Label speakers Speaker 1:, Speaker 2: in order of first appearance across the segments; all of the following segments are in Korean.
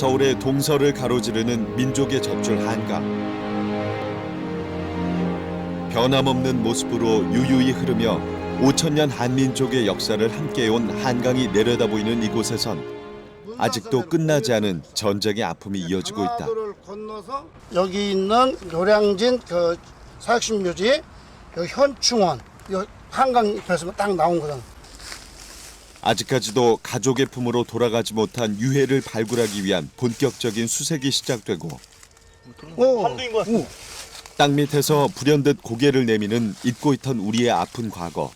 Speaker 1: 서울의 동서를 가로지르는 민족의 젖줄 한강. 변함없는 모습으로 유유히 흐르며 5천년 한민족의 역사를 함께해온 한강이 내려다보이는 이곳에선 아직도 끝나지 않은 전쟁의 아픔이 이어지고 있다.
Speaker 2: 건너서 여기 있는 노량진 그 사육식 묘지, 여기 현충원, 여 한강 옆에서 딱 나온 거잖아.
Speaker 1: 아직까지도 가족의 품으로 돌아가지 못한 유해를 발굴하기 위한 본격적인 수색이 시작되고 땅 밑에서 불현듯 고개를 내미는 잊고 있던 우리의 아픈 과거.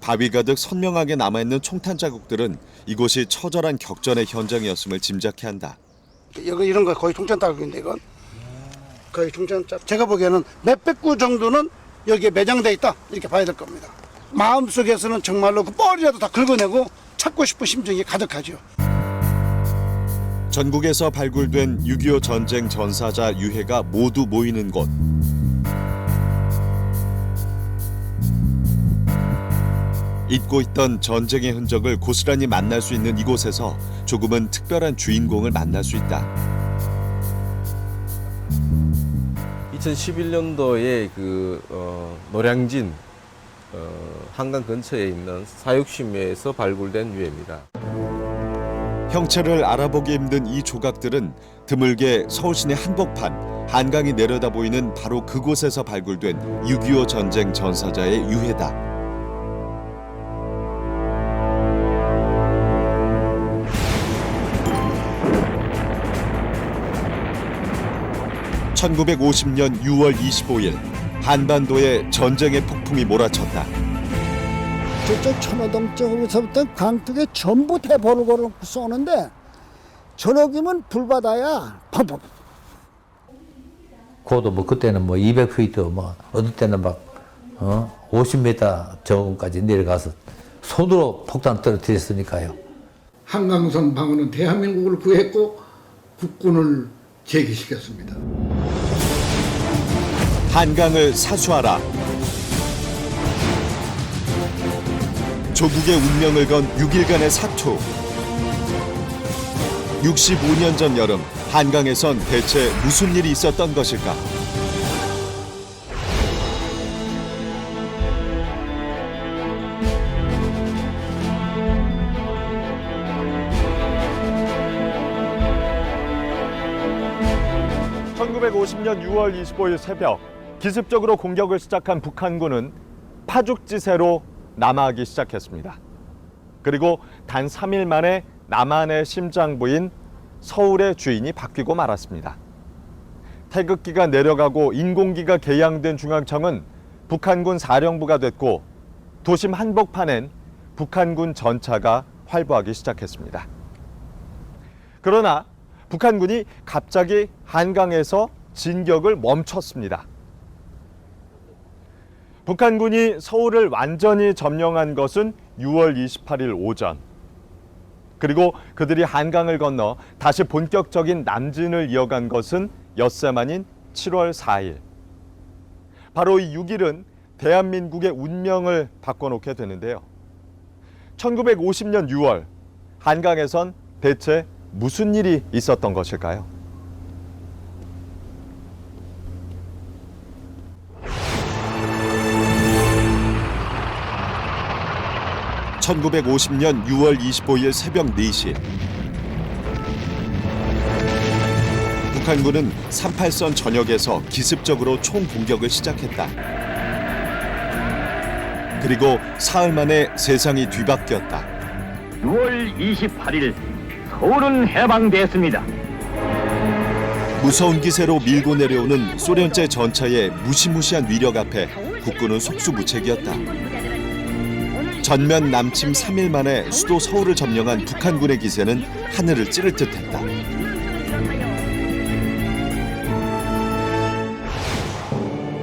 Speaker 1: 바위 가득 선명하게 남아있는 총탄 자국들은 이곳이 처절한 격전의 현장이었음을 짐작케 한다.
Speaker 2: 여기 이런 거 거의 총탄 자국인데 이건 거의 총탄 자국. 제가 보기에는 몇백 구 정도는 여기에 매장돼 있다 이렇게 봐야 될 겁니다. 마음속에서는 정말로 그 뻘이라도 다 긁어내고 찾고 싶은 심정이 가득하죠.
Speaker 1: 전국에서 발굴된 6.25 전쟁 전사자 유해가 모두 모이는 곳. 잊고 있던 전쟁의 흔적을 고스란히 만날 수 있는 이곳에서 조금은 특별한 주인공을 만날 수 있다.
Speaker 3: 2011년도에 노량진 한강 근처에 있는 사육심묘에서 발굴된 유해입니다.
Speaker 1: 형체를 알아보기 힘든 이 조각들은 드물게 서울시내 한복판, 한강이 내려다보이는 바로 그곳에서 발굴된 6.25 전쟁 전사자의 유해다. (1950년 6월 25일) 한반도에 전쟁의 폭풍이 몰아쳤다.
Speaker 4: 저쪽 천호동 쪽에서부터 강둑에 전부 대포를 쏘는데 저녁이면 불바다야. 펑펑.
Speaker 5: 고도 뭐 그때는 뭐 200피트 뭐 어떨 때는 막 50m 저까지 내려가서 손으로 폭탄 떨어뜨렸으니까요.
Speaker 6: 한강선 방어는 대한민국을 구했고 국군을 제기시켰습니다.
Speaker 1: 한강을 사수하라. 조국의 운명을 건 6일간의 사투. 65년 전 여름 한강에선 대체 무슨 일이 있었던 것일까? (1950년 6월 25일) 새벽 기습적으로 공격을 시작한 북한군은 파죽지세로 남하하기 시작했습니다. 그리고 단 3일 만에 남한의 심장부인 서울의 주인이 바뀌고 말았습니다. 태극기가 내려가고 인공기가 개양된 중앙청은 북한군 사령부가 됐고 도심 한복판엔 북한군 전차가 활보하기 시작했습니다. 그러나 북한군이 갑자기 한강에서 진격을 멈췄습니다. 북한군이 서울을 완전히 점령한 것은 6월 28일 오전. 그리고 그들이 한강을 건너 다시 본격적인 남진을 이어간 것은 엿새 만인 7월 4일. 바로 이 6일은 대한민국의 운명을 바꿔놓게 되는데요. 1950년 6월 한강에선 대체 무슨 일이 있었던 것일까요? (1950년 6월 25일) 새벽 4시 북한군은 38선 전역에서 기습적으로 총공격을 시작했다. 그리고 사흘 만에 세상이 뒤바뀌었다.
Speaker 7: 6월 28일 서울은 해방됐습니다.
Speaker 1: 무서운 기세로 밀고 내려오는 소련제 전차의 무시무시한 위력 앞에 국군은 속수무책이었다. 전면 남침 3일 만에 수도 서울을 점령한 북한군의 기세는 하늘을 찌를 듯했다.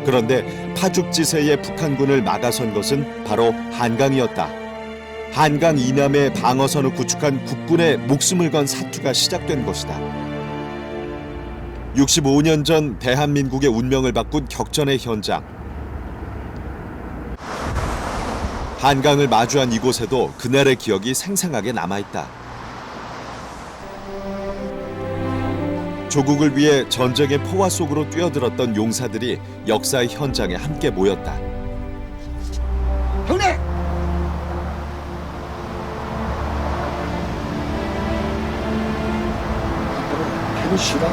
Speaker 1: 그런데 파죽지세의 북한군을 막아선 것은 바로 한강이었다. 한강 이남에 방어선을 구축한 국군의 목숨을 건 사투가 시작된 것이다. 65년 전 대한민국의 운명을 바꾼 격전의 현장. 한강을 마주한 이곳에도 그날의 기억이 생생하게 남아있다. 조국을 위해 전쟁의 포화 속으로 뛰어들었던 용사들이 역사의 현장에 함께 모였다.
Speaker 4: 형님! 배는 싫어.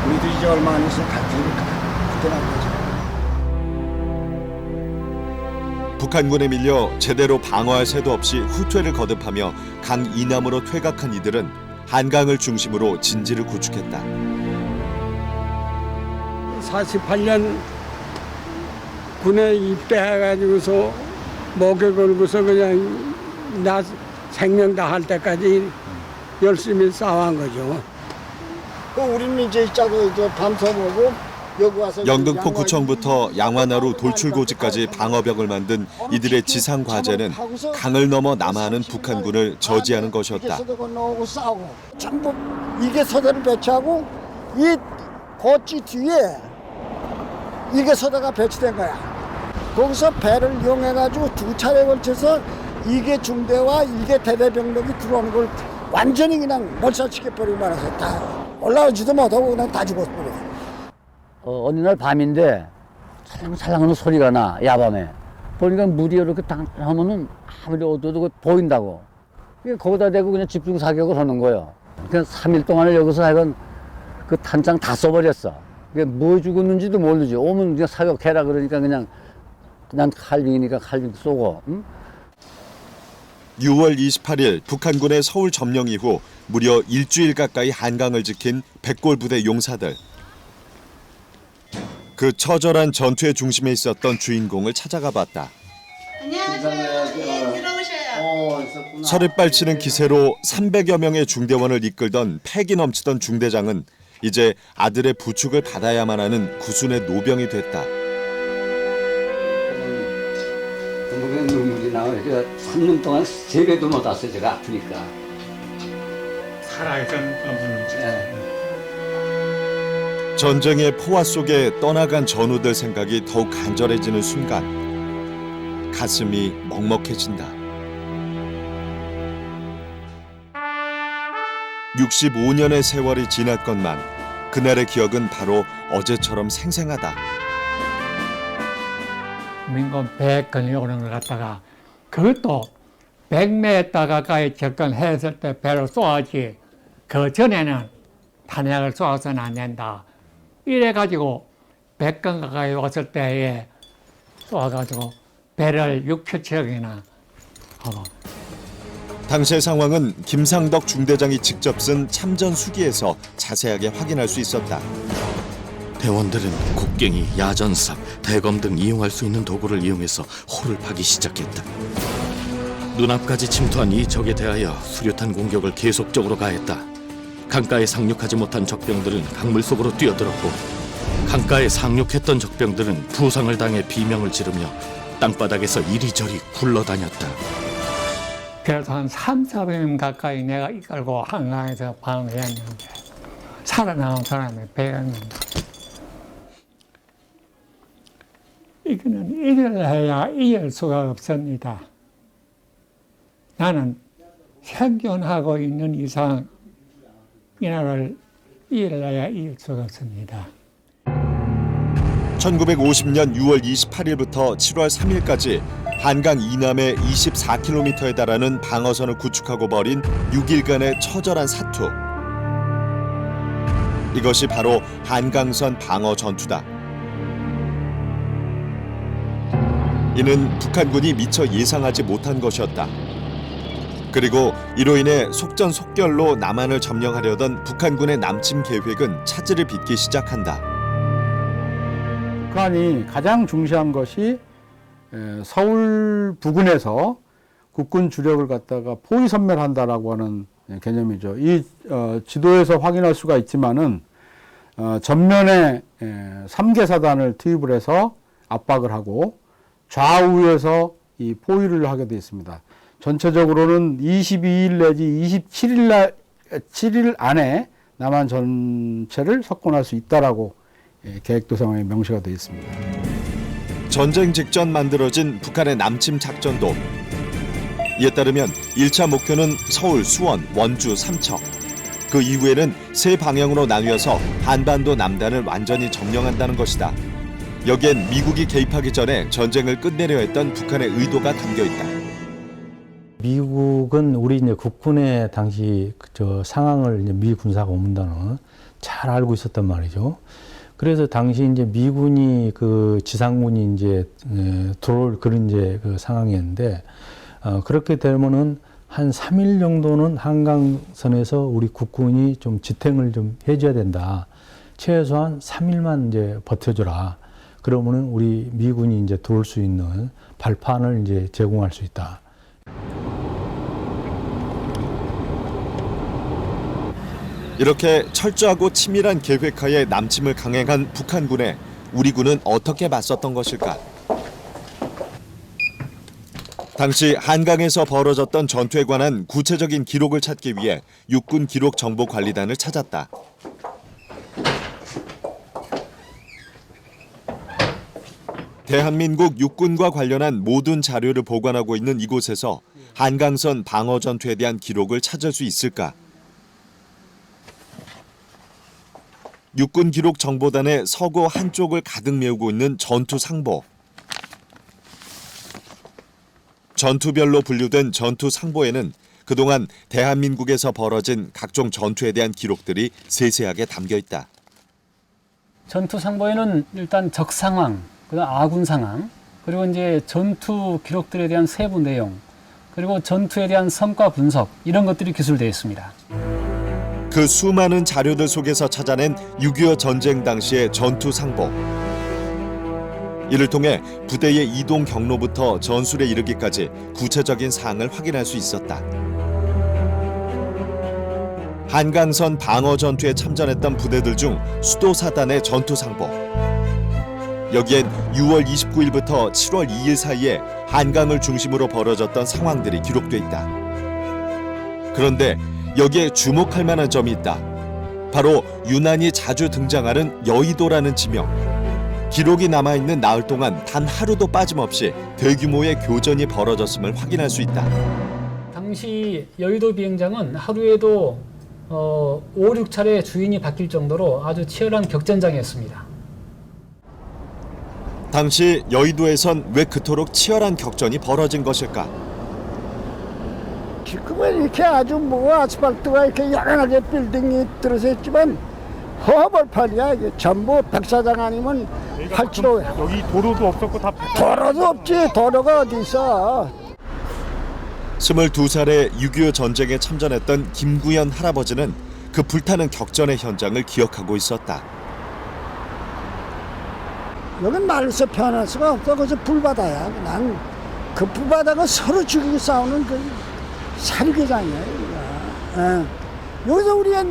Speaker 4: 우리도 이제 얼마 안 있으면 갈 테니까 그때 만나자.
Speaker 1: 북한군에 밀려 제대로 방어할 새도 없이 후퇴를 거듭하며 강 이남으로 퇴각한 이들은 한강을 중심으로 진지를 구축했다.
Speaker 8: 48년 군에 입대해가지고서 목에 걸고서 그냥 나 생명 다할 때까지 열심히 싸워한 거죠.
Speaker 4: 우리는 이제 짜고 이제 밤새보고 여기 와서
Speaker 1: 영등포구청부터 양화나루 돌출고지까지 방어벽을 만든 이들의 지상 과제는 강을 넘어 남하하는 북한군을 저지하는 것이었다.
Speaker 4: 건너오고 싸우고 전부 이게 서대를 배치하고 이 고지 뒤에 이게 서대가 배치된 거야. 거기서 배를 이용해가지고 두 차례에 걸쳐서 이게 중대와 이게 대대병력이 들어오는 걸 완전히 그냥 몰살시켜버리고 말아서 다 올라오지도 못하고 그냥 다 죽었어버려.
Speaker 9: 어느 날 밤인데 살랑살랑하는 소리가 나, 야밤에. 보니까 물이 이렇게 딱 하면은 아무리 어두워도 보인다고. 거기다 대고 그냥 집중 사격을 하는 거예요. 그냥 3일 동안을 여기서 하여간 그 탄창 다 써버렸어. 뭐 죽었는지도 모르지. 오면 그냥 사격해라 그러니까 그냥 칼빙이니까 칼빙 쏘고. 응?
Speaker 1: 6월 28일 북한군의 서울 점령 이후 무려 일주일 가까이 한강을 지킨 백골부대 용사들. 그 처절한 전투의 중심에 있었던 주인공을 찾아가 봤다.
Speaker 10: 안녕하세요. 예, 들어오셔요.
Speaker 1: 서리빨 치는 기세로 300여 명의 중대원을 이끌던 패기 넘치던 중대장은 이제 아들의 부축을 받아야만 하는 구순의 노병이 됐다.
Speaker 9: 그냥 눈물이 나와요. 제가 3년 동안 세배도 못 왔어요. 제가 아프니까.
Speaker 8: 살아있던 분은
Speaker 1: 전쟁의 포화 속에 떠나간 전우들 생각이 더욱 간절해지는 순간 가슴이 먹먹해진다. 65년의 세월이 지났건만 그날의 기억은 바로 어제처럼 생생하다.
Speaker 8: 민군 100건이 오는 걸 갖다가 그것도 100m 가까이 접근했을 때 배로 쏘아지 그 전에는 탄약을 쏘아서는 안 된다. 이래가지고 100건 가까이 왔을 때에 쏘아가지고 배를 6,000척이나 하고.
Speaker 1: 당시의 상황은 김상덕 중대장이 직접 쓴 참전 수기에서 자세하게 확인할 수 있었다.
Speaker 11: 대원들은 곡괭이, 야전삽, 대검 등 이용할 수 있는 도구를 이용해서 호를 파기 시작했다. 눈앞까지 침투한 이 적에 대하여 수류탄 공격을 계속적으로 가했다. 강가에 상륙하지 못한 적병들은 강물 속으로 뛰어들었고 강가에 상륙했던 적병들은 부상을 당해 비명을 지르며 땅바닥에서 이리저리 굴러다녔다.
Speaker 8: 그래서 한 3,400명 가까이 내가 이끌고 한강에서 방어했는데 살아남은 사람이 100명입니다. 이거는 일을 해야 이길 수가 없습니다. 나는 생존하고 있는 이상 이 나라를 이겨야 이길 수가 없습니다.
Speaker 1: 1950년 6월 28일부터 7월 3일까지 한강 이남의 24km에 달하는 방어선을 구축하고 벌인 6일간의 처절한 사투. 이것이 바로 한강선 방어 전투다. 이는 북한군이 미처 예상하지 못한 것이었다. 그리고 이로 인해 속전속결로 남한을 점령하려던 북한군의 남침 계획은 차질을 빚기 시작한다.
Speaker 12: 북한이 가장 중시한 것이 서울 부근에서 국군 주력을 갖다가 포위 섬멸한다라고 하는 개념이죠. 이 지도에서 확인할 수가 있지만은 전면에 3개 사단을 투입을 해서 압박을 하고 좌우에서 이 포위를 하게 되어 있습니다. 전체적으로는 22일 내지 7일 안에 남한 전체를 석권할 수 있다라고 계획도상에 명시가 되어 있습니다.
Speaker 1: 전쟁 직전 만들어진 북한의 남침 작전도 이에 따르면 1차 목표는 서울, 수원, 원주, 삼척 그 이후에는 세 방향으로 나뉘어서 한반도 남단을 완전히 점령한다는 것이다. 여기엔 미국이 개입하기 전에 전쟁을 끝내려 했던 북한의 의도가 담겨 있다.
Speaker 13: 미국은 우리 이제 국군의 당시 상황을 이제 미 군사 고문단은 잘 알고 있었단 말이죠. 그래서 당시 이제 미군이 그 지상군이 이제 들어올 그런 이제 그 상황이었는데 그렇게 되면은 한 3일 정도는 한강선에서 우리 국군이 좀 지탱을 좀 해줘야 된다. 최소한 3일만 이제 버텨줘라. 그러면은 우리 미군이 이제 들어올 수 있는 발판을 이제 제공할 수 있다.
Speaker 1: 이렇게 철저하고 치밀한 계획하에 남침을 강행한 북한군에 우리 군은 어떻게 맞섰던 것일까? 당시 한강에서 벌어졌던 전투에 관한 구체적인 기록을 찾기 위해 육군 기록 정보 관리단을 찾았다. 대한민국 육군과 관련한 모든 자료를 보관하고 있는 이곳에서 한강선 방어 전투에 대한 기록을 찾을 수 있을까? 육군 기록 정보단의 서고 한쪽을 가득 메우고 있는 전투 상보. 전투별로 분류된 전투 상보에는 그동안 대한민국에서 벌어진 각종 전투에 대한 기록들이 세세하게 담겨 있다.
Speaker 14: 전투 상보에는 일단 적 상황, 그다음 아군 상황, 그리고 이제 전투 기록들에 대한 세부 내용, 그리고 전투에 대한 성과 분석 이런 것들이 기술되어 있습니다.
Speaker 1: 그 수많은 자료들 속에서 찾아낸 6.25 전쟁 당시의 전투 상보. 이를 통해 부대의 이동 경로부터 전술에 이르기까지 구체적인 사항을 확인할 수 있었다. 한강선 방어 전투에 참전했던 부대들 중 수도사단의 전투 상보. 여기엔 6월 29일부터 7월 2일 사이에 한강을 중심으로 벌어졌던 상황들이 기록돼 있다. 그런데 여기에 주목할 만한 점이 있다. 바로 유난히 자주 등장하는 여의도라는 지명. 기록이 남아있는 나흘 동안 단 하루도 빠짐없이 대규모의 교전이 벌어졌음을 확인할 수 있다.
Speaker 14: 당시 여의도 비행장은 하루에도 5, 6차례 주인이 바뀔 정도로 아주 치열한 격전장이었습니다.
Speaker 1: 당시 여의도에선 왜 그토록 치열한 격전이 벌어진 것일까?
Speaker 4: 지금은 이렇게 아주 아스팔트가 이렇게 연하게 빌딩이 들어서 있지만 허벌판이야. 이게 전부 백사장 아니면 팔지로.
Speaker 15: 여기 도로도 없었고 다
Speaker 4: 도로도 없지. 도로가 어디 있어.
Speaker 1: 22살에 6.25 전쟁에 참전했던 김구현 할아버지는 그 불타는 격전의 현장을 기억하고 있었다.
Speaker 4: 여긴 말로서 표현할 수가 없어. 그래서 불바다야. 난 그 불바다가 서로 죽이고 싸우는 그 살기장이야. 여기서 우리가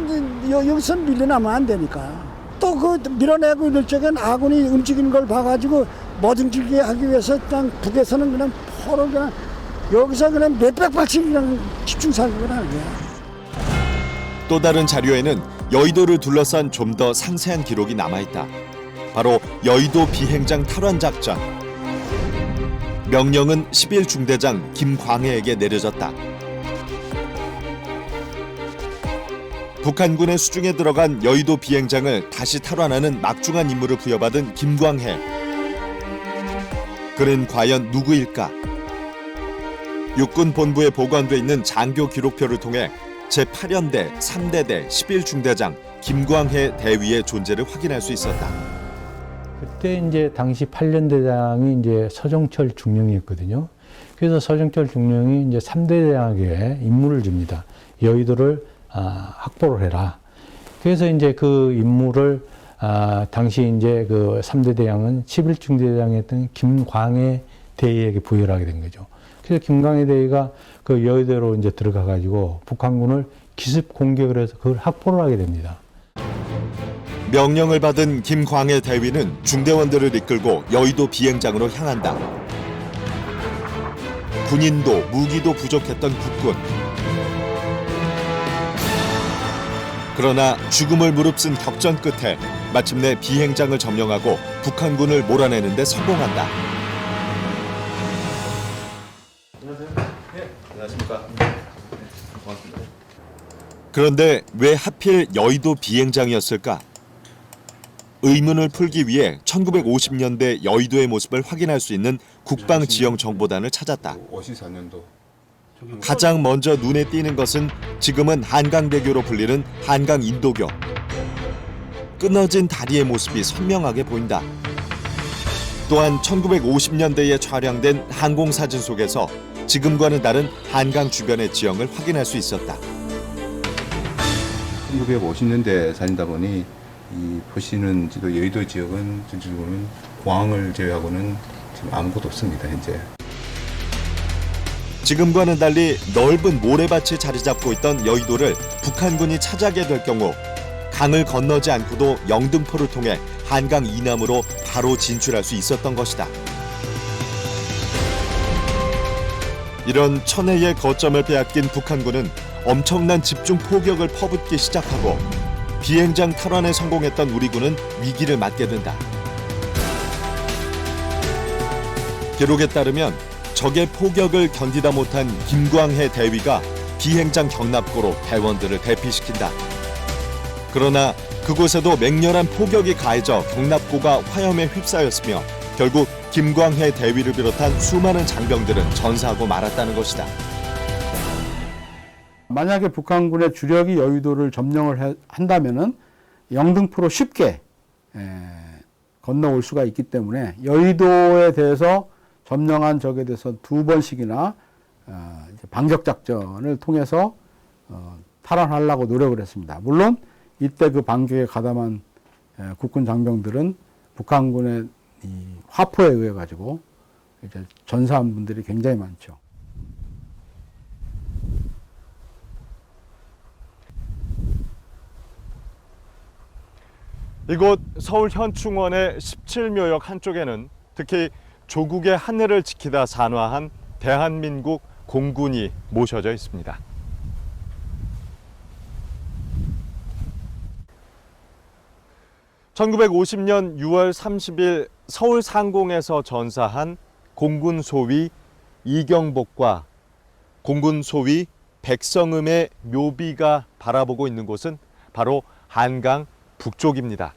Speaker 4: 여기서 밀려나면 안 되니까. 또 그 밀어내고 이럴 적엔 아군이 움직이는 걸 봐가지고 못 움직이게 하기 위해서 그냥 북에서는 그냥 포로 그냥 여기서 그냥 몇백 발씩 그냥 집중 사격을 하는 거야.
Speaker 1: 또 다른 자료에는 여의도를 둘러싼 좀 더 상세한 기록이 남아있다. 바로 여의도 비행장 탈환 작전. 명령은 11중대장 김광해에게 내려졌다. 북한군의 수중에 들어간 여의도 비행장을 다시 탈환하는 막중한 임무를 부여받은 김광해. 그는 과연 누구일까? 육군 본부에 보관돼 있는 장교 기록표를 통해 제8연대 3대대 11중대장 김광해 대위의 존재를 확인할 수 있었다.
Speaker 13: 그때 이제 당시 8년대장이 이제 서정철 중령이었거든요. 그래서 서정철 중령이 이제 3대장에게 임무를 줍니다. 여의도를 확보를 해라. 그래서 이제 그 임무를 당시 이제 그 3대 대장은 11중대장이었던 김광해 대위에게 부여를 하게 된 거죠. 그래서 김광해 대위가 그 여의도로 이제 들어가 가지고 북한군을 기습 공격을 해서 그걸 확보를 하게 됩니다.
Speaker 1: 명령을 받은 김광해 대위는 중대원들을 이끌고 여의도 비행장으로 향한다. 군인도 무기도 부족했던 국군. 그러나 죽음을 무릅쓴 격전 끝에 마침내 비행장을 점령하고 북한군을 몰아내는 데 성공한다.
Speaker 3: 안녕하세요. 네, 안녕하십니까. 고맙습니다.
Speaker 1: 그런데 왜 하필 여의도 비행장이었을까? 의문을 풀기 위해 1950년대 여의도의 모습을 확인할 수 있는 국방지형정보단을 찾았다.
Speaker 15: 54년도.
Speaker 1: 가장 먼저 눈에 띄는 것은 지금은 한강대교로 불리는 한강인도교. 끊어진 다리의 모습이 선명하게 보인다. 또한 1950년대에 촬영된 항공사진 속에서 지금과는 다른 한강 주변의 지형을 확인할 수 있었다.
Speaker 15: 1950년대 사진다 보니 이 보시는 지도 여의도 지역은 전체적으로는 공항을 제외하고는 지금 아무것도 없습니다. 현재.
Speaker 1: 지금과는 달리 넓은 모래밭이 자리 잡고 있던 여의도를 북한군이 차지하게 될 경우 강을 건너지 않고도 영등포를 통해 한강 이남으로 바로 진출할 수 있었던 것이다. 이런 천혜의 거점을 빼앗긴 북한군은 엄청난 집중 포격을 퍼붓기 시작하고 비행장 탈환에 성공했던 우리 군은 위기를 맞게 된다. 기록에 따르면 적의 포격을 견디다 못한 김광해 대위가 비행장 경납고로 대원들을 대피시킨다. 그러나 그곳에도 맹렬한 포격이 가해져 경납고가 화염에 휩싸였으며 결국 김광해 대위를 비롯한 수많은 장병들은 전사하고 말았다는 것이다.
Speaker 12: 만약에 북한군의 주력이 여의도를 점령을 한다면은 영등포로 쉽게 건너올 수가 있기 때문에 여의도에 대해서 점령한 적에 대해서 2번씩이나 반격 작전을 통해서 탈환하려고 노력을 했습니다. 물론 이때 그 반격에 가담한 국군 장병들은 북한군의 이 화포에 의해 가지고 이제 전사한 분들이 굉장히 많죠.
Speaker 16: 이곳 서울 현충원의 17묘역 한쪽에는 특히 조국의 하늘을 지키다 산화한 대한민국 공군이 모셔져 있습니다. (1950년 6월 30일) 서울 상공에서 전사한 공군 소위 이경복과 공군 소위 백성음의 묘비가 바라보고 있는 곳은 바로 한강 북쪽입니다.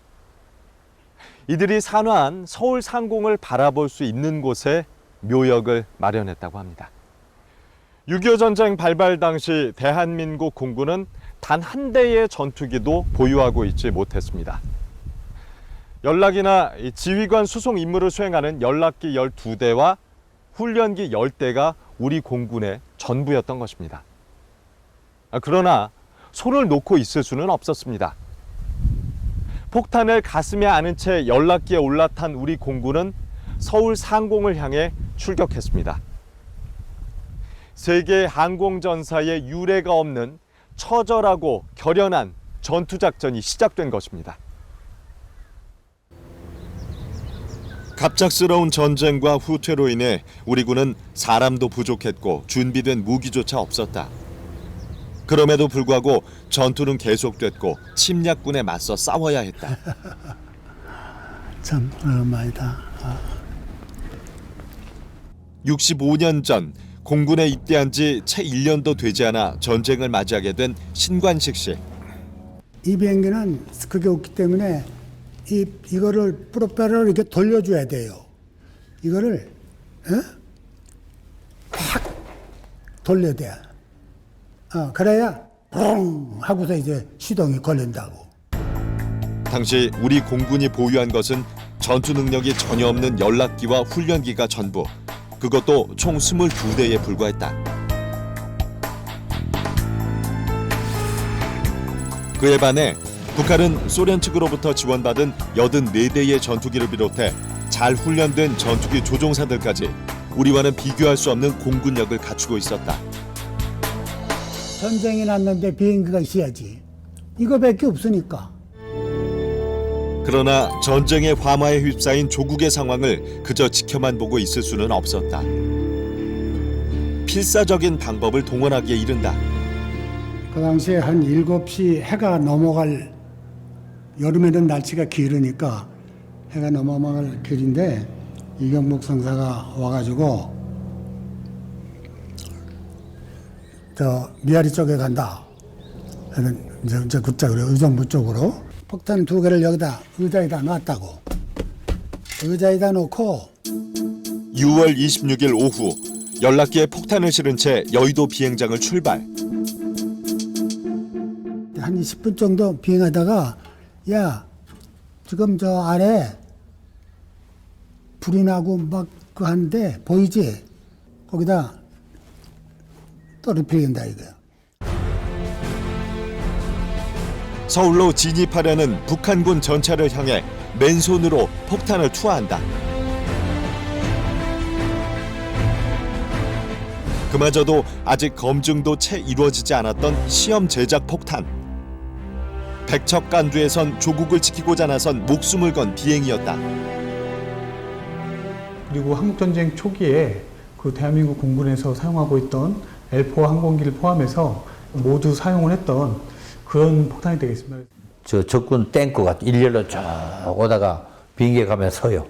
Speaker 16: 이들이 산화한 서울 상공을 바라볼 수 있는 곳에 묘역을 마련했다고 합니다. 6.25 전쟁 발발 당시 대한민국 공군은 단 한 대의 전투기도 보유하고 있지 못했습니다. 연락이나 지휘관 수송 임무를 수행하는 연락기 12대와 훈련기 10대가 우리 공군의 전부였던 것입니다. 그러나 손을 놓고 있을 수는 없었습니다. 폭탄을 가슴에 안은 채 연락기에 올라탄 우리 공군은 서울 상공을 향해 출격했습니다. 세계 항공전사의 유례가 없는 처절하고 결연한 전투작전이 시작된 것입니다.
Speaker 1: 갑작스러운 전쟁과 후퇴로 인해 우리 군은 사람도 부족했고 준비된 무기조차 없었다. 그럼에도 불구하고 전투는 계속됐고 침략군에 맞서 싸워야 했다.
Speaker 2: 참 오랜만이다.
Speaker 1: 65년 전 공군에 입대한 지 채 1년도 되지 않아 전쟁을 맞이하게 된 신관식 씨.
Speaker 17: 이 비행기는 그게 없기 때문에 이거를 프로펠러를 이렇게 돌려줘야 돼요. 이거를 확 돌려야 돼. 그래야 퐁 하고서 이제 시동이 걸린다고.
Speaker 1: 당시 우리 공군이 보유한 것은 전투 능력이 전혀 없는 연락기와 훈련기가 전부. 그것도 총 22대에 불과했다. 그에 반해 북한은 소련 측으로부터 지원받은 84대의 전투기를 비롯해 잘 훈련된 전투기 조종사들까지 우리와는 비교할 수 없는 공군력을 갖추고 있었다.
Speaker 17: 전쟁이 났는데 비행기가 있어야지. 이거밖에 없으니까.
Speaker 1: 그러나 전쟁의 화마에 휩싸인 조국의 상황을 그저 지켜만 보고 있을 수는 없었다. 필사적인 방법을 동원하기에 이른다.
Speaker 17: 그 당시에 한 7시 해가 넘어갈, 여름에는 날씨가 길으니까 해가 넘어갈 길인데 이경복 상사가 와가지고 저 미아리 쪽에 간다. 저 그쪽으로 의정부 쪽으로 폭탄 2개를 여기다 의자에다 놨다고. 의자에다 놓고
Speaker 1: 6월 26일 오후 연락기에 폭탄을 실은 채 여의도 비행장을 출발.
Speaker 17: 한 10분 정도 비행하다가 야 지금 저 아래 불이 나고 막 그 하는데 보이지? 거기다 떨어뜨린다 이거야.
Speaker 1: 서울로 진입하려는 북한군 전차를 향해 맨손으로 폭탄을 투하한다. 그마저도 아직 검증도 채 이루어지지 않았던 시험 제작 폭탄. 백척간두에선 조국을 지키고자 나선 목숨을 건 비행이었다.
Speaker 18: 그리고 한국전쟁 초기에 그 대한민국 공군에서 사용하고 있던 L4 항공기를 포함해서 모두 사용을 했던 그런 폭탄이 되겠습니다.
Speaker 5: 저 적군 탱크가 일렬로 쭉 오다가 비행기에 가면 서요.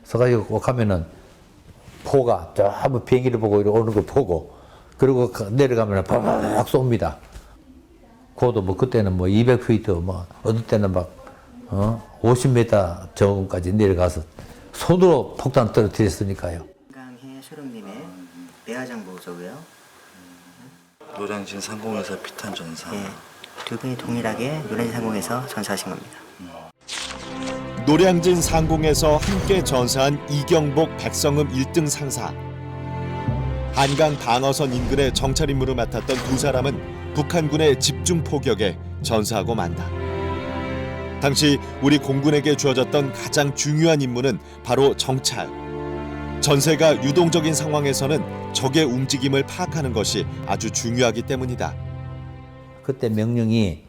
Speaker 5: 서가지고 꼭 가면은 포가 저 한번 비행기를 보고 이렇게 오는 걸 보고 그리고 내려가면 팍 쏩니다. 고도 뭐 그때는 뭐 200피트 뭐 어떨 때는 막 50m 저음까지 내려가서 손으로 폭탄 떨어뜨렸으니까요.
Speaker 19: 한강의 수령님의 배하장 보고서고요.
Speaker 20: 노량진 상공에서 피탄 전사.
Speaker 19: 네, 두 분이 동일하게 노량진 상공에서 전사하신 겁니다.
Speaker 1: 노량진 상공에서 함께 전사한 이경복 백성음 1등 상사. 한강 방어선 인근의 정찰 임무를 맡았던 두 사람은 북한군의 집중 포격에 전사하고 만다. 당시 우리 공군에게 주어졌던 가장 중요한 임무는 바로 정찰. 전세가 유동적인 상황에서는 적의 움직임을 파악하는 것이 아주 중요하기 때문이다.
Speaker 5: 그때 명령이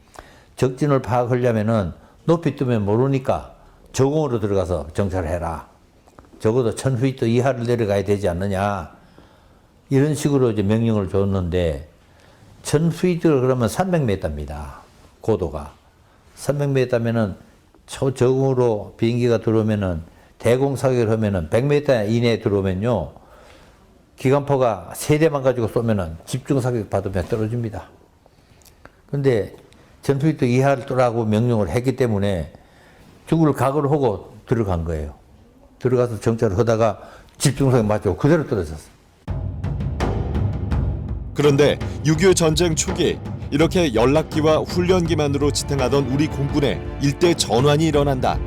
Speaker 5: 적진을 파악하려면은 높이 뜨면 모르니까 저공으로 들어가서 정찰해라. 적어도 1000피트 이하를 내려가야 되지 않느냐. 이런 식으로 이제 명령을 줬는데 1000피트를 그러면 300m입니다. 고도가. 300m면은 저공으로 비행기가 들어오면은 대공 사격을 하면은 100m 이내에 들어오면요. 기관포가 3대만 가지고 쏘면은 집중 사격 받으면 떨어집니다. 근데 1000피트 이하를 떠라고 명령을 했기 때문에 죽을 각오를 하고 들어간 거예요. 들어가서 정찰을 하다가 집중사격 맞고 그대로 떨어졌어요.
Speaker 1: 그런데 6.25 전쟁 초기 이렇게 연락기와 훈련기만으로 지탱하던 우리 공군에 일대 전환이 일어난다.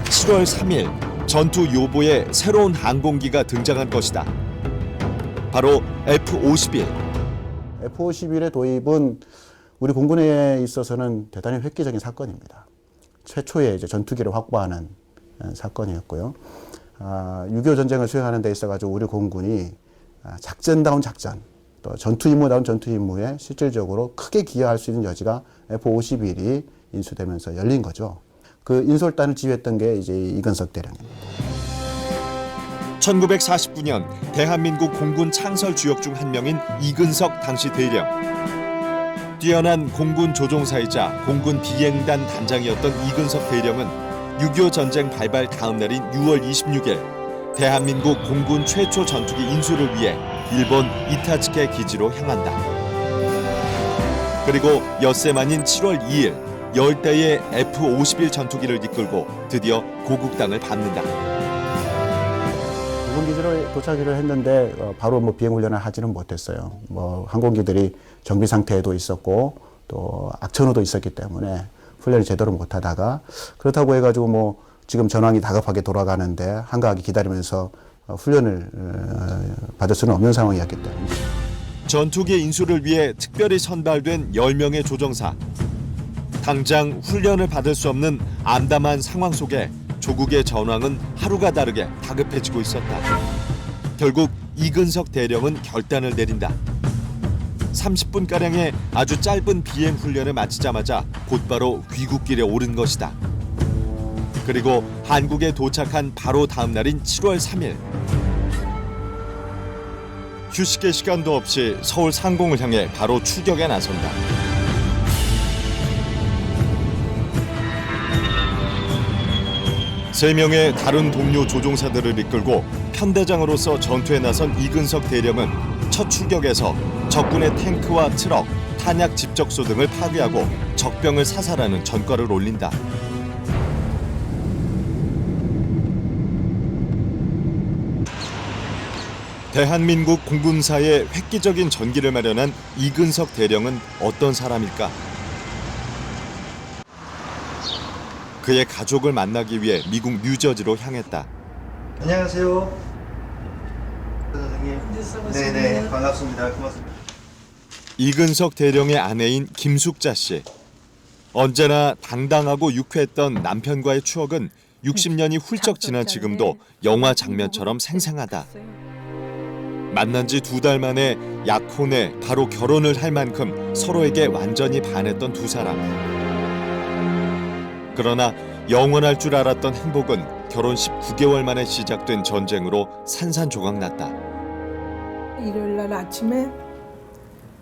Speaker 1: 7월 3일 전투 요보에 새로운 항공기가 등장한 것이다. 바로 F-51.
Speaker 21: F-51의 도입은 우리 공군에 있어서는 대단히 획기적인 사건입니다. 최초의 이제 전투기를 확보하는 사건이었고요. 6.25 전쟁을 수행하는 데 있어가지고 우리 공군이 작전다운 작전, 또 전투 임무다운 전투 임무에 실질적으로 크게 기여할 수 있는 여지가 F-51이 인수되면서 열린 거죠. 그 인솔단을 지휘했던 게 이제 이근석 대령입니다.
Speaker 1: 1949년 대한민국 공군 창설 주역 중 한 명인 이근석 당시 대령. 뛰어난 공군 조종사이자 공군 비행단 단장이었던 이근석 대령은 6.25 전쟁 발발 다음 날인 6월 26일 대한민국 공군 최초 전투기 인수를 위해 일본 이타츠케 기지로 향한다. 그리고 엿새 만인 7월 2일 10대의 F-51 전투기를 이끌고 드디어 고국 땅을 밟는다.
Speaker 21: 공군기지로 도착을 했는데 바로 뭐 비행훈련을 하지는 못했어요. 뭐 항공기들이 정비 상태에도 있었고 또 악천후도 있었기 때문에 훈련을 제대로 못하다가 그렇다고 해가지고 뭐 지금 전황이 다급하게 돌아가는데 한가하게 기다리면서 훈련을 받을 수는 없는 상황이었기 때문에.
Speaker 1: 전투기 인수를 위해 특별히 선발된 10명의 조종사. 당장 훈련을 받을 수 없는 암담한 상황 속에 조국의 전황은 하루가 다르게 다급해지고 있었다. 결국 이근석 대령은 결단을 내린다. 30분가량의 아주 짧은 비행 훈련을 마치자마자 곧바로 귀국길에 오른 것이다. 그리고 한국에 도착한 바로 다음 날인 7월 3일. 휴식의 시간도 없이 서울 상공을 향해 바로 추격에 나선다. 세 명의 다른 동료 조종사들을 이끌고 편대장으로서 전투에 나선 이근석 대령은 첫 출격에서 적군의 탱크와 트럭, 탄약 집적소 등을 파괴하고 적병을 사살하는 전과를 올린다. 대한민국 공군사에 획기적인 전기를 마련한 이근석 대령은 어떤 사람일까? 그의 가족을 만나기 위해 미국 뉴저지로 향했다.
Speaker 20: 안녕하세요. 선생님. 네네, 반갑습니다. 고맙습니다.
Speaker 1: 이근석 대령의 아내인 김숙자 씨. 언제나 당당하고 유쾌했던 남편과의 추억은 60년이 훌쩍 지난 지금도 영화 장면처럼 생생하다. 만난 지 2달 만에 약혼에 바로 결혼을 할 만큼 서로에게 완전히 반했던 두 사람. 그러나 영원할 줄 알았던 행복은 결혼 19개월 만에 시작된 전쟁으로 산산조각났다.
Speaker 22: 일요일 날 아침에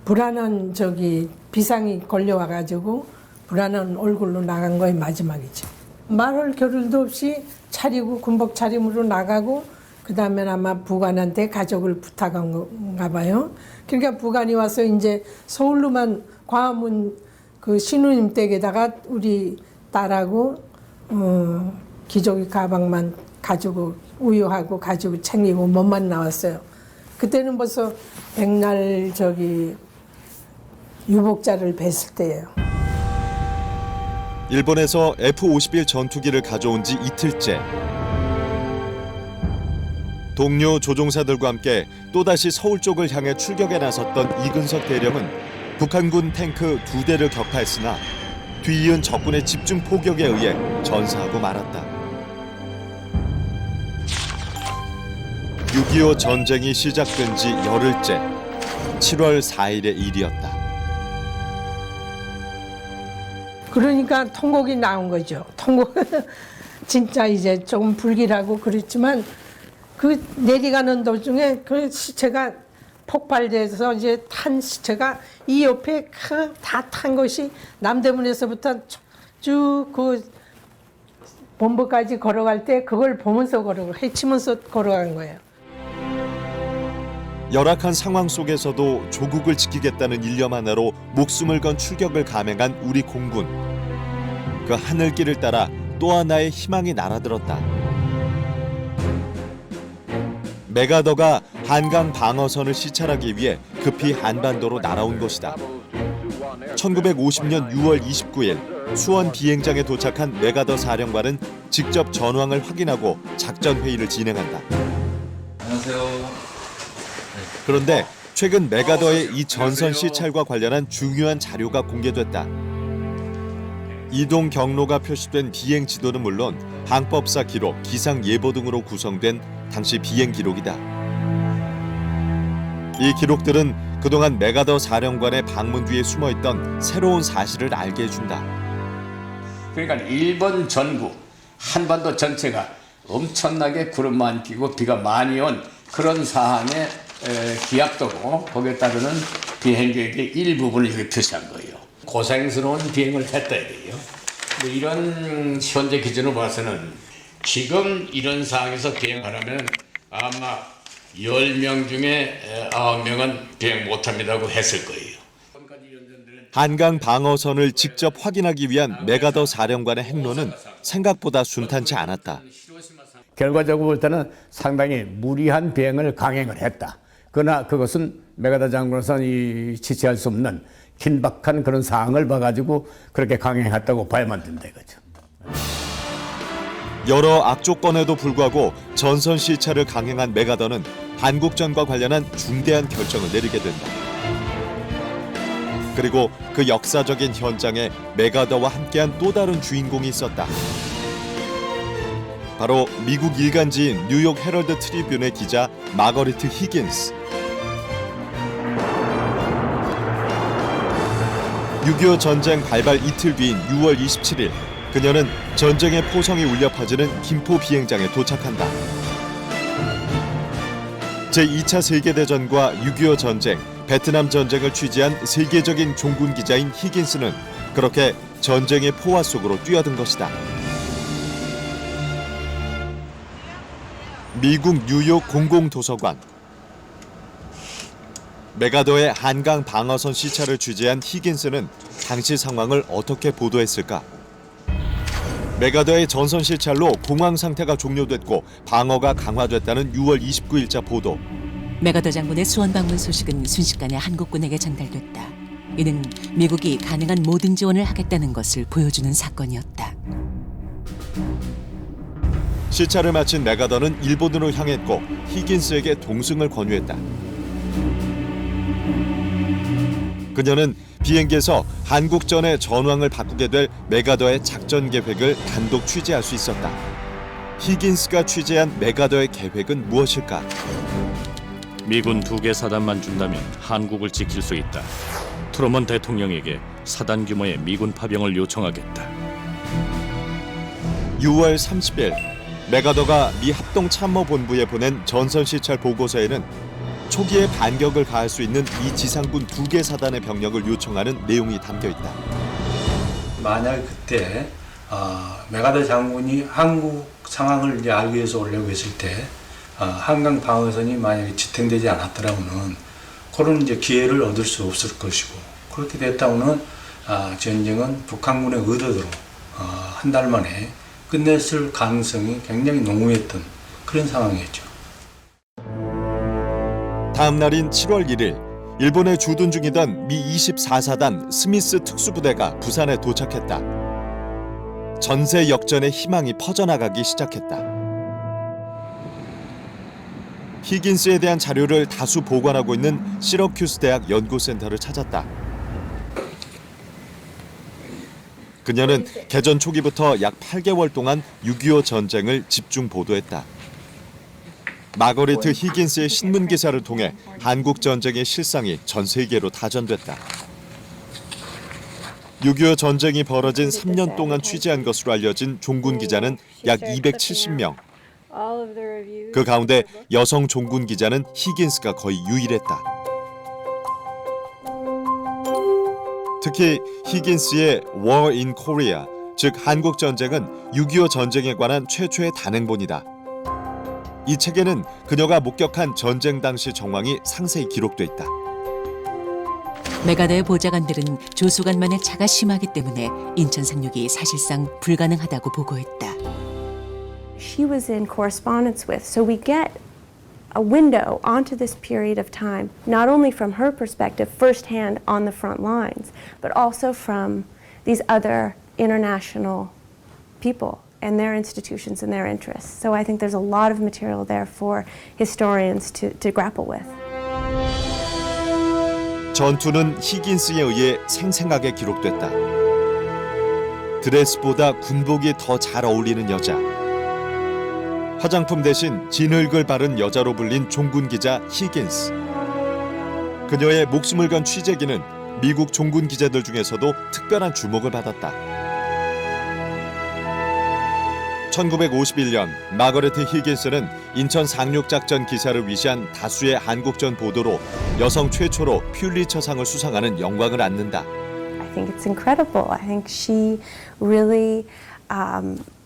Speaker 22: 불안한 비상이 걸려와가지고 불안한 얼굴로 나간 거의 마지막이지. 말할 겨를도 없이 차리고 군복 차림으로 나가고 그 다음에 아마 부관한테 가족을 부탁한 건가 봐요. 그러니까 부관이 와서 이제 서울로만 광화문 그 신우님 댁에다가 우리 딸하고 기저귀 가방만 가지고 우유하고 가지고 챙기고 몸만 나왔어요. 그때는 벌써 백날 유복자를 뵀을 때예요.
Speaker 1: 일본에서 F-51 전투기를 가져온 지 이틀째. 동료 조종사들과 함께 또다시 서울 쪽을 향해 출격에 나섰던 이근석 대령은 북한군 탱크 2대를 격파했으나 뒤이은 적군의 집중 포격에 의해 전사하고 말았다. 6.25 전쟁이 시작된 지 열흘째 7월 4일의 일이었다.
Speaker 22: 그러니까 통곡이 나온 거죠. 통곡. 진짜 이제 조금 불길하고 그렇지만 그 내려가는 도중에 그 시체가 폭발돼서 이제 탄 시체가 이 옆에 다 탄 것이 남대문에서부터 쭉 그 본부까지 걸어갈 때 그걸 보면서 헤치면서 걸어간 거예요.
Speaker 1: 열악한 상황 속에서도 조국을 지키겠다는 일념 하나로 목숨을 건 출격을 감행한 우리 공군. 그 하늘길을 따라 또 하나의 희망이 날아들었다. 메가더가 한강 방어선을 시찰하기 위해 급히 한반도로 날아온 것이다. 1950년 6월 29일 수원 비행장에 도착한 메가더 사령관은 직접 전황을 확인하고 작전 회의를 진행한다.
Speaker 23: 안녕하세요.
Speaker 1: 그런데 최근 메가더의 이 전선 시찰과 관련한 중요한 자료가 공개됐다. 이동 경로가 표시된 비행 지도는 물론 항법사 기록, 기상 예보 등으로 구성된 당시 비행 기록이다. 이 기록들은 그동안 메가더 사령관의 방문 뒤에 숨어있던 새로운 사실을 알게 해준다.
Speaker 23: 그러니까 일본 전국, 한반도 전체가 엄청나게 구름만 끼고 비가 많이 온 그런 사안의 기약도고 거기에 따르는 비행 계획의 일부분을 여기 표시한 거예요. 고생스러운 비행을 했다 이거예요. 이런 현재 기준으로 봐서는 지금 이런 상황에서 비행하려면 아마 10명 중에 9명은 비행 못합니다고 했을 거예요.
Speaker 1: 한강 방어선을 직접 확인하기 위한 메가더 사령관의 행로는 생각보다 순탄치 않았다.
Speaker 23: 결과적으로 볼 때는 상당히 무리한 비행을 강행을 했다. 그러나 그것은 메가더 장군으로서는 지체할 수 없는 긴박한 그런 상황을 봐가지고 그렇게 강행했다고 봐야만 된다 이거죠.
Speaker 1: 여러 악조건에도 불구하고 전선 시찰을 강행한 메가더는 한국전과 관련한 중대한 결정을 내리게 된다. 그리고 그 역사적인 현장에 메가더와 함께한 또 다른 주인공이 있었다. 바로 미국 일간지인 뉴욕 헤럴드 트리뷴의 기자 마거리트 히긴스. 6.25 전쟁 발발 이틀 뒤인 6월 27일 그녀는 전쟁의 포성이 울려 퍼지는 김포 비행장에 도착한다. 제2차 세계대전과 6.25 전쟁, 베트남 전쟁을 취재한 세계적인 종군 기자인 히긴스는 그렇게 전쟁의 포화 속으로 뛰어든 것이다. 미국 뉴욕 공공도서관. 메가더의 한강 방어선 시찰을 취재한 히긴스는 당시 상황을 어떻게 보도했을까? 메가더의 전선 시찰로 공황 상태가 종료됐고 방어가 강화됐다는 6월 29일자 보도.
Speaker 6: 메가더 장군의 수원 방문 소식은 순식간에 한국군에게 전달됐다. 이는 미국이 가능한 모든 지원을 하겠다는 것을 보여주는 사건이었다.
Speaker 1: 시찰을 마친 메가더는 일본으로 향했고 히긴스에게 동승을 권유했다. 그녀는 비행기에서 한국전의 전황을 바꾸게 될 메가더의 작전 계획을 단독 취재할 수 있었다. 히긴스가 취재한 메가더의 계획은 무엇일까?
Speaker 11: 미군 2개 사단만 준다면 한국을 지킬 수 있다. 트루먼 대통령에게 사단 규모의 미군 파병을 요청하겠다.
Speaker 1: 6월 30일 메가더가 미 합동참모본부에 보낸 전선 시찰 보고서에는 초기에 반격을 가할 수 있는 미 지상군 2개 사단의 병력을 요청하는 내용이 담겨 있다.
Speaker 13: 만약 그때 메가더 장군이 한국 상황을 이제 알기 위해서 오려고 했을 때 한강 방어선이 만약에 지탱되지 않았더라고는 그런 이제 기회를 얻을 수 없을 것이고, 그렇게 됐다고는 전쟁은 북한군의 의도대로 한 달 만에 끝냈을 가능성이 굉장히 농후했던 그런 상황이었죠.
Speaker 1: 다음 날인 7월 1일 일본에 주둔 중이던 미 24사단 스미스 특수부대가 부산에 도착했다. 전세 역전의 희망이 퍼져나가기 시작했다. 히긴스에 대한 자료를 다수 보관하고 있는 시러큐스 대학 연구센터를 찾았다. 그녀는 개전 초기부터 약 8개월 동안 6.25 전쟁을 집중 보도했다. 마거리트 히긴스의 신문 기사를 통해 한국 전쟁의 실상이 전 세계로 다전됐다. 6.25 전쟁이 벌어진 3년 동안 취재한 것으로 알려진 종군 기자는 약 270명. 그 가운데 여성 종군 기자는 히긴스가 거의 유일했다. 특히 히긴스의 War in Korea, 즉 한국 전쟁은 6.25 전쟁에 관한 최초의 단행본이다. 이 책에는 그녀가 목격한 전쟁 당시 정황이 상세히 기록돼 있다.
Speaker 6: 메가더의 보좌관들은 조수간만의 차가 심하기 때문에 인천 상륙이 사실상 불가능하다고 보고했다.
Speaker 7: She was in correspondence with, so we get a window onto this period of time, not only from her perspective firsthand on the front lines, but also from these other international people and their institutions and their interests. So I think there's a lot of material there for historians to grapple with.
Speaker 1: 전투는 히긴스에 의해 생생하게 기록됐다. 드레스보다 군복이 더 잘 어울리는 여자. 화장품 대신 진흙을 바른 여자로 불린 종군 기자 히긴스. 그녀의 목숨을 건 취재기는 미국 종군 기자들 중에서도 특별한 주목을 받았다. 1951년 마거레트 히긴스는 인천 상륙작전 기사를 위시한 다수의 한국전 보도로 여성 최초로 퓰리처상을 수상하는 영광을 안는다.
Speaker 7: I think it's incredible. I think she really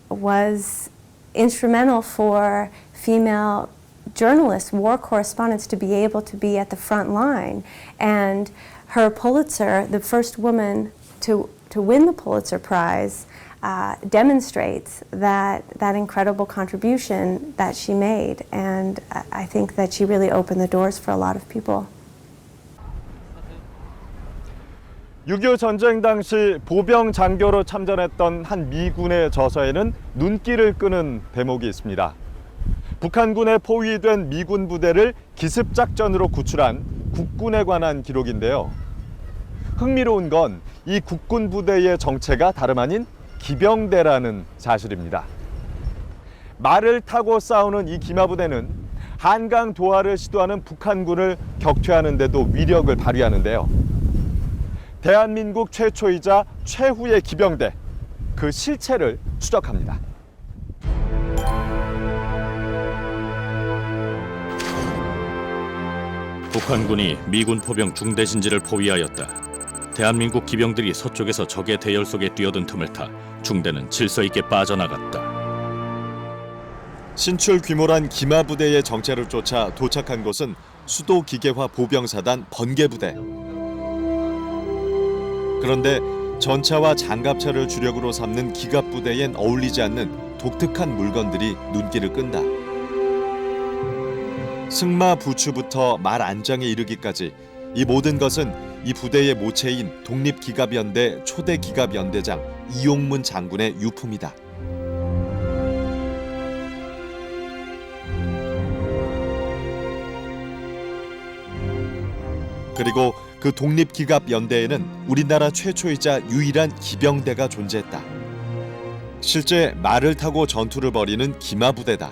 Speaker 7: was instrumental for female journalists, war correspondents, to be able to be at the front line. And her Pulitzer, the first woman to win the Pulitzer Prize, demonstrates that incredible contribution that she made. And I think that she really opened the doors for a lot of people.
Speaker 16: 6.25 전쟁 당시 보병 장교로 참전했던 한 미군의 저서에는 눈길을 끄는 대목이 있습니다. 북한군에 포위된 미군 부대를 기습작전으로 구출한 국군에 관한 기록인데요. 흥미로운 건 이 국군 부대의 정체가 다름 아닌 기병대라는 사실입니다. 말을 타고 싸우는 이 기마부대는 한강 도하를 시도하는 북한군을 격퇴하는 데도 위력을 발휘하는데요. 대한민국 최초이자 최후의 기병대, 그 실체를 추적합니다.
Speaker 11: 북한군이 미군 포병 중대진지를 포위하였다. 대한민국 기병들이 서쪽에서 적의 대열 속에 뛰어든 틈을 타 중대는 질서 있게 빠져나갔다.
Speaker 1: 신출 귀몰한 기마부대의 정체를 쫓아 도착한 곳은 수도기계화 보병사단 번개부대. 그런데 전차와 장갑차를 주력으로 삼는 기갑부대엔 어울리지 않는 독특한 물건들이 눈길을 끈다. 승마 부추부터 말 안장에 이르기까지 이 모든 것은 이 부대의 모체인 독립기갑연대 초대 기갑연대장 이용문 장군의 유품이다. 그리고 그 독립기갑연대에는 우리나라 최초이자 유일한 기병대가 존재했다. 실제 말을 타고 전투를 벌이는 기마부대다.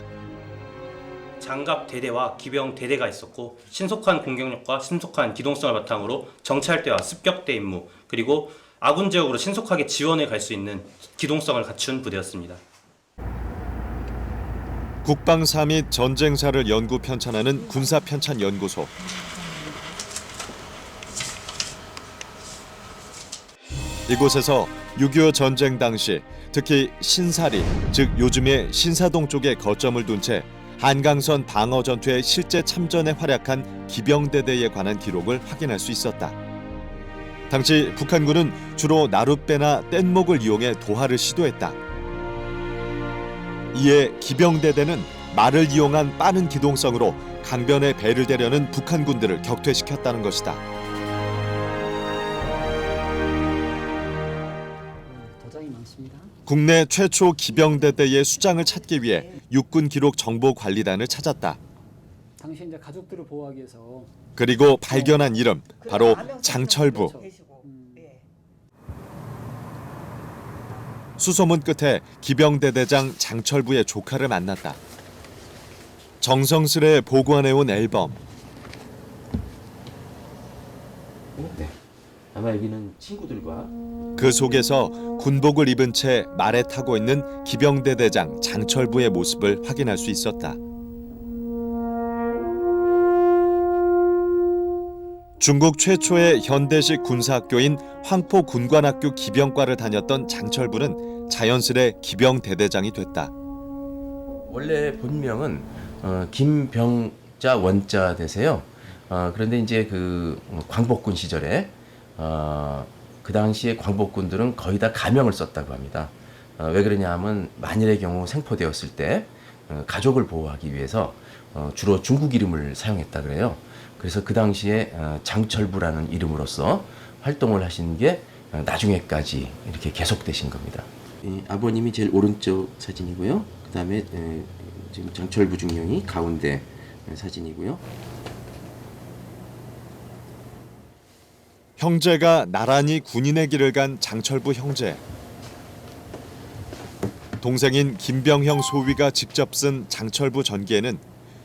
Speaker 8: 장갑 대대와 기병 대대가 있었고 신속한 공격력과 신속한 기동성을 바탕으로 정찰대와 습격대 임무 그리고 아군 지역으로 신속하게 지원해 갈 수 있는 기동성을 갖춘 부대였습니다.
Speaker 1: 국방사 및 전쟁사를 연구 편찬하는 군사편찬연구소. 이곳에서 6.25 전쟁 당시 특히 신사리, 즉 요즘의 신사동 쪽에 거점을 둔 채 한강선 방어 전투에 실제 참전에 활약한 기병대대에 관한 기록을 확인할 수 있었다. 당시 북한군은 주로 나룻배나 뗏목을 이용해 도하를 시도했다. 이에 기병대대는 말을 이용한 빠른 기동성으로 강변에 배를 대려는 북한군들을 격퇴시켰다는 것이다. 국내 최초 기병대대의 수장을 찾기 위해 육군 기록 정보관리단을 찾았다.
Speaker 14: 당시 이제 가족들을 보호하기 위해서
Speaker 1: 그리고 발견한 이름 바로 장철부. 수소문 끝에 기병대대장 장철부의 조카를 만났다. 정성스레 보관해온 앨범.
Speaker 9: 네. 아마 여기는 친구들과
Speaker 1: 그 속에서 군복을 입은 채 말에 타고 있는 기병대대장 장철부의 모습을 확인할 수 있었다. 중국 최초의 현대식 군사학교인 황포군관학교 기병과를 다녔던 장철부는 자연스레 기병대대장이 됐다.
Speaker 9: 원래 본명은 김병자 원자 되세요. 그런데 이제 그 광복군 시절에 그 당시에 광복군들은 거의 다 가명을 썼다고 합니다. 왜 그러냐 하면 만일의 경우 생포되었을 때 가족을 보호하기 위해서 주로 중국 이름을 사용했다 그래요. 그래서 그 당시에 장철부라는 이름으로서 활동을 하신 게 나중에까지 이렇게 계속되신 겁니다. 아버님이 제일 오른쪽 사진이고요. 그 다음에 지금 장철부 중령이 가운데 사진이고요.
Speaker 1: 형제가 나란히 군인의 길을 간 장철부 형제. 동생인 김병형 소위가 직접 쓴 장철부 전기에는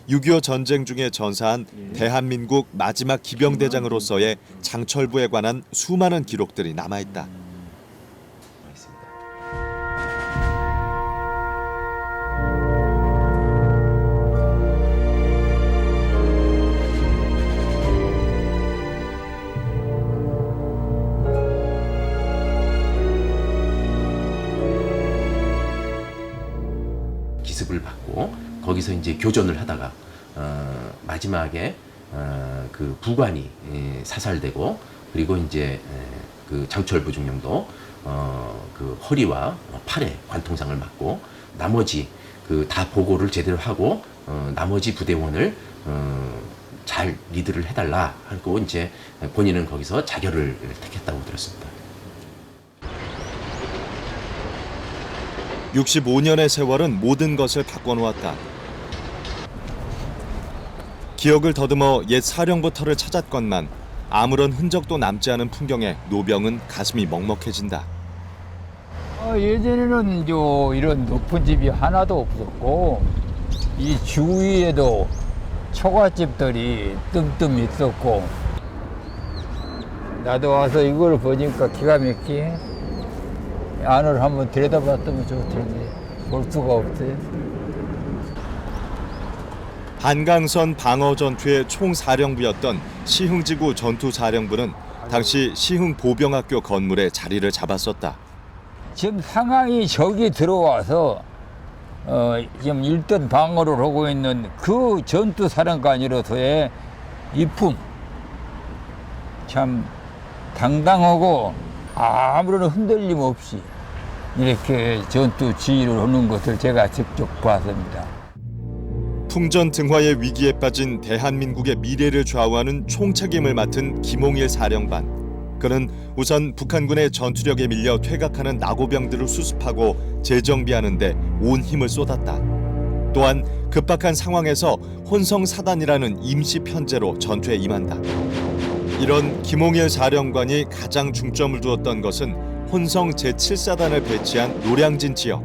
Speaker 1: 6.25 전쟁 중에 전사한 대한민국 마지막 기병대장으로서의 장철부에 관한 수많은 기록들이 남아있다.
Speaker 9: 기습을 받고 거기서 이제 교전을 하다가 마지막에 그 부관이 사살되고 그리고 이제 그 장철부 중령도 그 허리와 팔에 관통상을 맞고 나머지 그 다 보고를 제대로 하고 나머지 부대원을 잘 리드를 해달라 하고 이제 본인은 거기서 자결을 택했다고 들었습니다.
Speaker 1: 65년의 세월은 모든 것을 바꿔놓았다. 기억을 더듬어 옛 사령부터를 찾았건만 아무런 흔적도 남지 않은 풍경에 노병은 가슴이 먹먹해진다.
Speaker 10: 예전에는 이런 높은 집이 하나도 없었고 이 주위에도 초가집들이 뜸뜸 있었고 나도 와서 이걸 보니까 기가 막히게 안을 한번 들여다봤으면 좋을 텐데 볼 수가 없어요.
Speaker 1: 한강선 방어 전투의 총사령부였던 시흥지구 전투사령부는 당시 시흥 보병학교 건물에 자리를 잡았었다.
Speaker 10: 지금 상황이 적이 들어와서 지금 일단 방어를 하고 있는 그 전투사령관으로서의 이품 참 당당하고 아무런 흔들림 없이 이렇게 전투 지휘를 하는 것을 제가 직접 봤습니다.
Speaker 1: 풍전등화의 위기에 빠진 대한민국의 미래를 좌우하는 총책임을 맡은 김홍일 사령관. 그는 우선 북한군의 전투력에 밀려 퇴각하는 나고병들을 수습하고 재정비하는 데 온 힘을 쏟았다. 또한 급박한 상황에서 혼성사단이라는 임시 편제로 전투에 임한다. 이런 김홍일 사령관이 가장 중점을 두었던 것은 혼성 제7사단을 배치한 노량진 지역.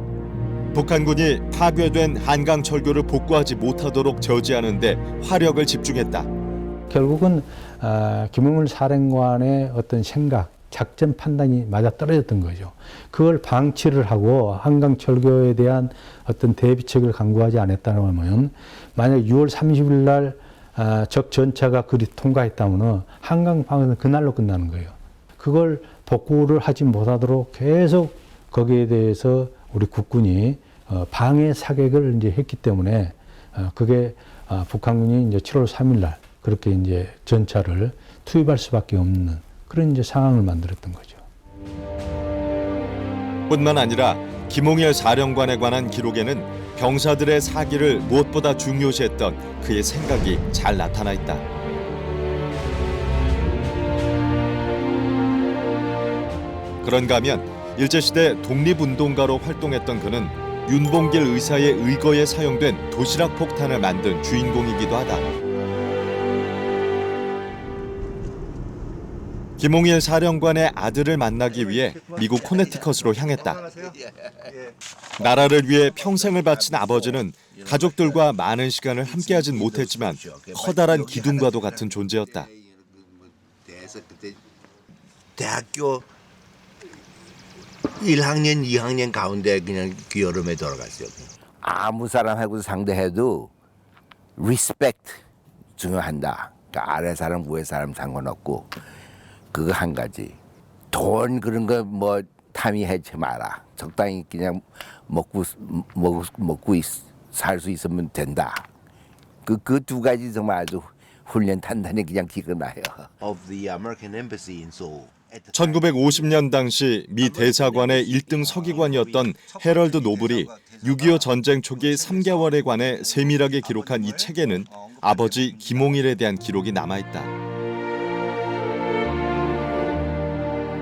Speaker 1: 북한군이 파괴된 한강 철교를 복구하지 못하도록 저지하는 데 화력을 집중했다.
Speaker 13: 결국은 김홍일 사령관의 어떤 생각, 작전 판단이 맞아떨어졌던 거죠. 그걸 방치를 하고 한강 철교에 대한 어떤 대비책을 강구하지 않았다면 만약 6월 30일 날 적 전차가 그리 통과했다면 한강 방어는 그날로 끝나는 거예요. 그걸 복구를 하지 못하도록 계속 거기에 대해서 우리 국군이 방해 사격을 이제 했기 때문에 그게 북한군이 이제 7월 3일 날 그렇게 이제 전차를 투입할 수밖에 없는 그런 이제 상황을 만들었던 거죠.
Speaker 1: 뿐만 아니라 김홍일 사령관에 관한 기록에는 병사들의 사기를 무엇보다 중요시했던 그의 생각이 잘 나타나 있다. 그런가 하면 일제시대 독립운동가로 활동했던 그는 윤봉길 의사의 의거에 사용된 도시락 폭탄을 만든 주인공이기도 하다. 김홍일 사령관의 아들을 만나기 위해 미국 코네티컷으로 향했다. 나라를 위해 평생을 바친 아버지는 가족들과 많은 시간을 함께하진 못했지만 커다란 기둥과도 같은 존재였다.
Speaker 3: 대학교 1학년, 2학년 가운데 그냥 여름에 돌아갔어요. 아무 사람하고 상대해도 리스펙트 중요한다. 그러니까 아래 사람, 위에 사람 상관없고 그거 한 가지. 돈 그런 거 뭐 탐의하지 마라. 적당히 그냥 먹고 살 수 있으면 된다. 그 두 가지 정말 아주 훈련 단단히 그냥 기가 나요. Of the American Embassy in Seoul.
Speaker 1: 1950년 당시 미 대사관의 1등 서기관이었던 해럴드 노블이 6.25 전쟁 초기 3개월에 관해 세밀하게 기록한 이 책에는 아버지 김홍일에 대한 기록이 남아있다.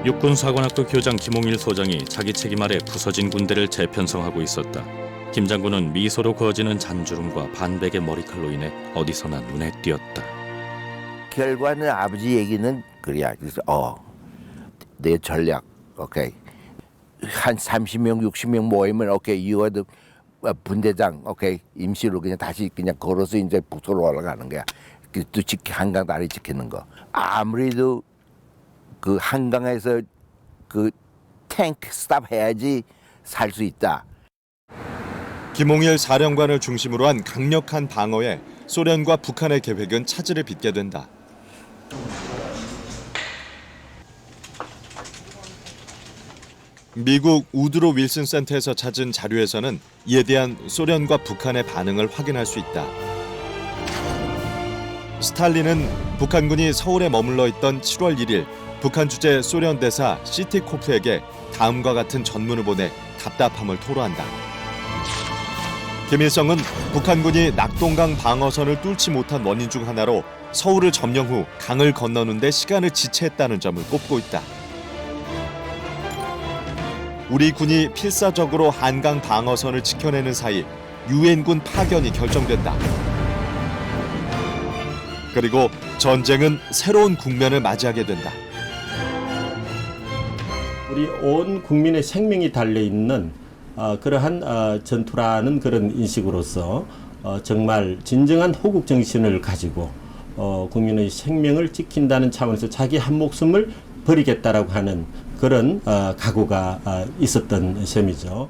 Speaker 11: 육군사관학교 교장 김홍일 소장이 자기 책임 아래 부서진 군대를 재편성하고 있었다. 김 장군은 미소로 그어지는 잔주름과 반백의 머리칼로 인해 어디서나 눈에 띄었다.
Speaker 3: 결과는 아버지 얘기는 그래야. 그래서 내 전략, 오케이. 한 30명, 60명 모이면 오케이. 이거도 분대장, 오케이. 임시로 그냥 다시 그냥 걸어서 이제 북서로 올라가는 거야. 또 한강 다리 지키는 거. 아무래도 그 한강에서 그 탱크 스탑 해야지 살 수 있다.
Speaker 1: 김홍일 사령관을 중심으로 한 강력한 방어에 소련과 북한의 계획은 차질을 빚게 된다. 미국 우드로 윌슨 센터에서 찾은 자료에서는 이에 대한 소련과 북한의 반응을 확인할 수 있다. 스탈린은 북한군이 서울에 머물러 있던 7월 1일 북한 주재 소련 대사 시티코프에게 다음과 같은 전문을 보내 답답함을 토로한다. 김일성은 북한군이 낙동강 방어선을 뚫지 못한 원인 중 하나로 서울을 점령 후 강을 건너는 데 시간을 지체했다는 점을 꼽고 있다. 우리 군이 필사적으로 한강 방어선을 지켜내는 사이 유엔군 파견이 결정된다. 그리고 전쟁은 새로운 국면을 맞이하게 된다.
Speaker 4: 우리 온 국민의 생명이 달려있는 그러한 전투라는 그런 인식으로서 정말 진정한 호국 정신을 가지고 국민의 생명을 지킨다는 차원에서 자기 한 목숨을 버리겠다라고 하는 그런 각오가 있었던 셈이죠.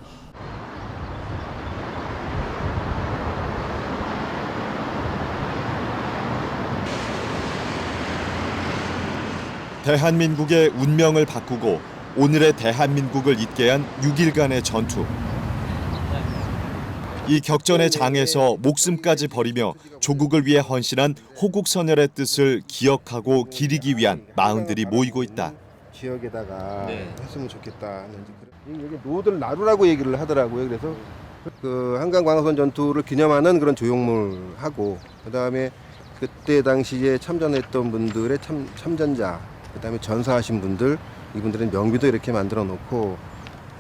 Speaker 1: 대한민국의 운명을 바꾸고 오늘의 대한민국을 잇게 한 6일간의 전투. 이 격전의 장에서 목숨까지 버리며 조국을 위해 헌신한 호국선열의 뜻을 기억하고 기리기 위한 마흔들이 모이고 있다.
Speaker 2: 지역에다가 했으면 좋겠다. 여기 노들 나루라고 얘기를 하더라고요. 그래서 그 한강 광화선 전투를 기념하는 그런 조형물하고 그다음에 그때 당시에 참전했던 분들의 참전자, 그다음에 전사하신 분들, 이분들의 명비도 이렇게 만들어 놓고,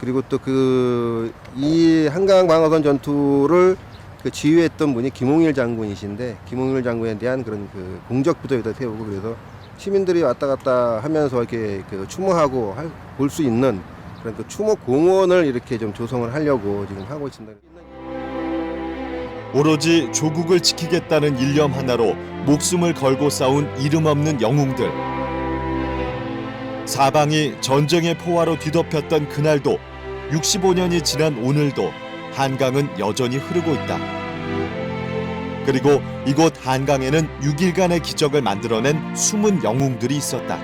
Speaker 2: 그리고 또 이 한강 방어선 전투를 지휘했던 분이 김홍일 장군이신데, 김홍일 장군에 대한 그런 공적부도 여기다 세우고, 그래서 시민들이 왔다 갔다 하면서 이렇게 추모하고 볼 수 있는 그런 추모 공원을 이렇게 좀 조성을 하려고 지금 하고 있습니다.
Speaker 1: 오로지 조국을 지키겠다는 일념 하나로 목숨을 걸고 싸운 이름 없는 영웅들. 사방이 전쟁의 포화로 뒤덮였던 그날도 65년이 지난 오늘도 한강은 여전히 흐르고 있다. 그리고 이곳 한강에는 6일간의 기적을 만들어낸 숨은 영웅들이 있었다.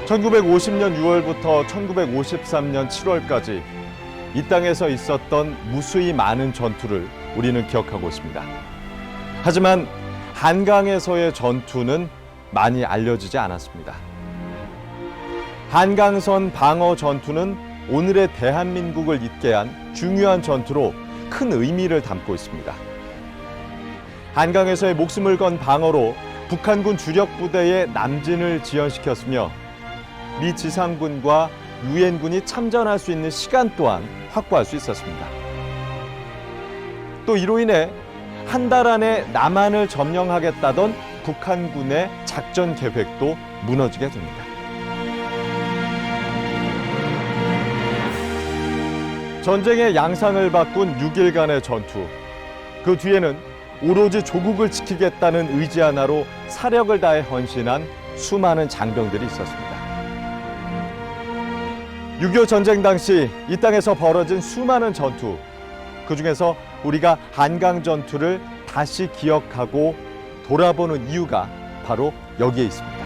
Speaker 16: (1950년 6월부터 1953년 7월까지) 이 땅에서 있었던 무수히 많은 전투를 우리는 기억하고 있습니다. 하지만 한강에서의 전투는 많이 알려지지 않았습니다. 한강선 방어 전투는 오늘의 대한민국을 잇게 한 중요한 전투로 큰 의미를 담고 있습니다. 한강에서의 목숨을 건 방어로 북한군 주력 부대의 남진을 지연시켰으며 미 지상군과 유엔군이 참전할 수 있는 시간 또한 확보할 수 있었습니다. 또 이로 인해 한 달 안에 남한을 점령하겠다던 북한군의 작전 계획도 무너지게 됩니다. 전쟁의 양상을 바꾼 6일간의 전투. 그 뒤에는 오로지 조국을 지키겠다는 의지 하나로 사력을 다해 헌신한 수많은 장병들이 있었습니다. 6.25 전쟁 당시 이 땅에서 벌어진 수많은 전투, 그중에서 우리가 한강 전투를 다시 기억하고 돌아보는 이유가 바로 여기에 있습니다.